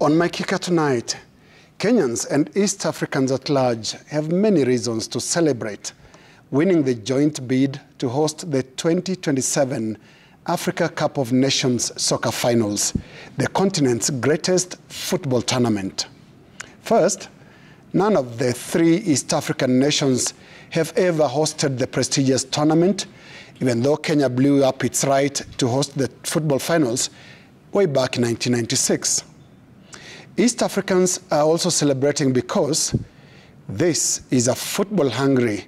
On my kicker tonight, Kenyans and East Africans at large have many reasons to celebrate winning the joint bid to host the 2027 Africa Cup of Nations Soccer Finals, the continent's greatest football tournament. First, none of the three East African nations have ever hosted the prestigious tournament, even though Kenya blew up its right to host the football finals way back in 1996. East Africans are also celebrating because this is a football-hungry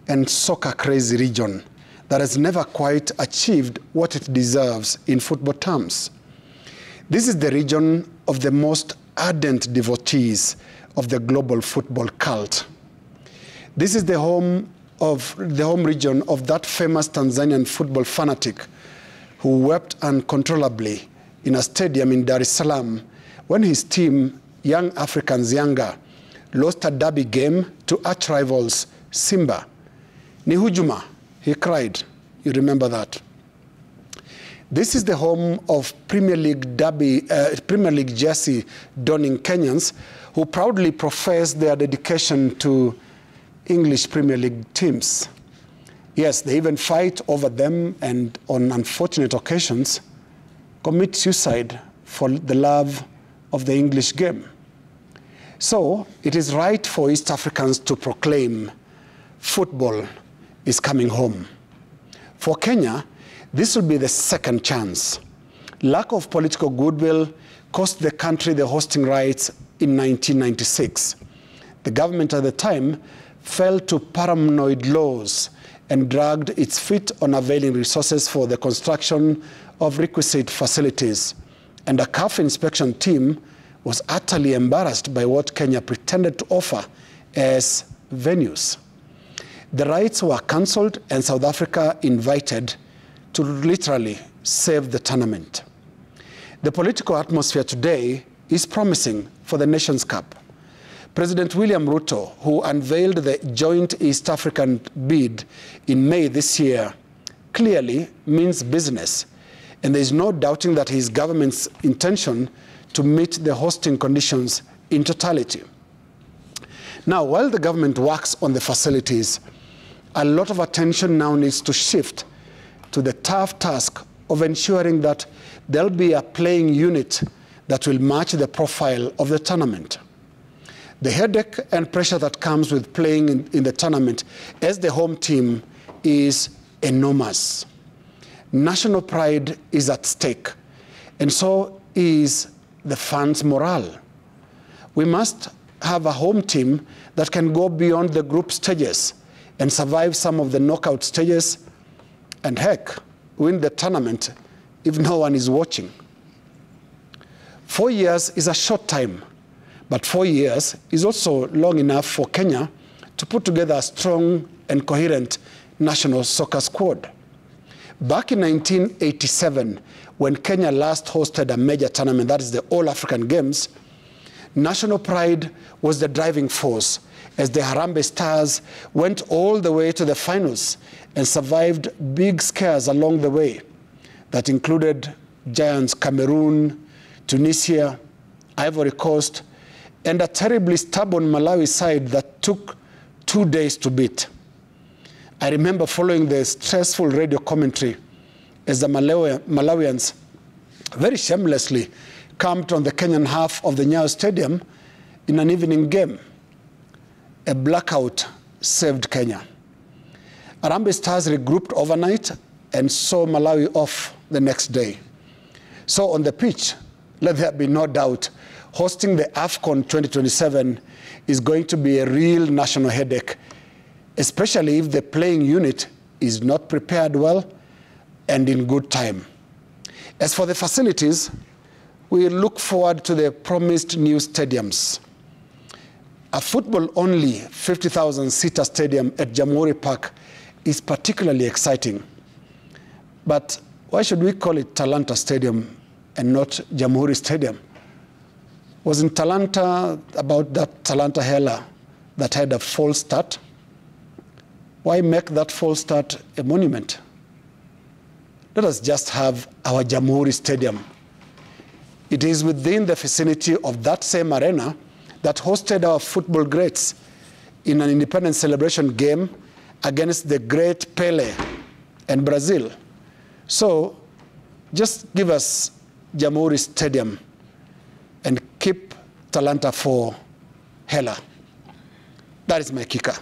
and soccer-crazy region that has never quite achieved what it deserves in football terms. This is the region of the most ardent devotees of the global football cult. This is the home region of that famous Tanzanian football fanatic who wept uncontrollably in a stadium in Dar es Salaam when his team, Young Africans Yanga, lost a derby game to arch rivals Simba. Ni hujuma, he cried. You remember that. This is the home of Premier League jersey donning Kenyans who proudly profess their dedication to English Premier League teams. Yes, they even fight over them and on unfortunate occasions commit suicide for the love of the English game. So it is right for East Africans to proclaim football is coming home. For Kenya, this will be the second chance. Lack of political goodwill cost the country the hosting rights in 1996. The government at the time fell to paranoid laws and dragged its feet on availing resources for the construction of requisite facilities. And a CAF inspection team was utterly embarrassed by what Kenya pretended to offer as venues. The rights were cancelled and South Africa invited to literally save the tournament. The political atmosphere today is promising for the Nations Cup. President William Ruto, who unveiled the joint East African bid in May this year, clearly means business. And there is no doubting that his government's intention to meet the hosting conditions in totality. Now, while the government works on the facilities, a lot of attention now needs to shift to the tough task of ensuring that there'll be a playing unit that will match the profile of the tournament. The headache and pressure that comes with playing in the tournament as the home team is enormous. National pride is at stake, and so is the fans' morale. We must have a home team that can go beyond the group stages and survive some of the knockout stages, and heck, win the tournament if no one is watching. 4 years is a short time, but 4 years is also long enough for Kenya to put together a strong and coherent national soccer squad. Back in 1987, when Kenya last hosted a major tournament, that is the All-African Games, national pride was the driving force as the Harambee Stars went all the way to the finals and survived big scares along the way that included giants Cameroon, Tunisia, Ivory Coast, and a terribly stubborn Malawi side that took 2 days to beat. I remember following the stressful radio commentary as the Malawians very shamelessly camped on the Kenyan half of the Nyayo Stadium in an evening game. A blackout saved Kenya. Harambee Stars regrouped overnight and saw Malawi off the next day. So on the pitch, let there be no doubt, hosting the AFCON 2027 is going to be a real national headache, especially if the playing unit is not prepared well and in good time. As for the facilities, we look forward to the promised new stadiums. A football-only 50,000-seater stadium at Jamhuri Park is particularly exciting. But why should we call it Talanta Stadium and not Jamhuri Stadium? Wasn't Talanta about that Talanta Hela that had a false start? Why make that false start a monument? Let us just have our Jamhuri Stadium. It is within the vicinity of that same arena that hosted our football greats in an independence celebration game against the great Pele and Brazil. So just give us Jamhuri Stadium and keep Talanta for Hela. That is my kicker.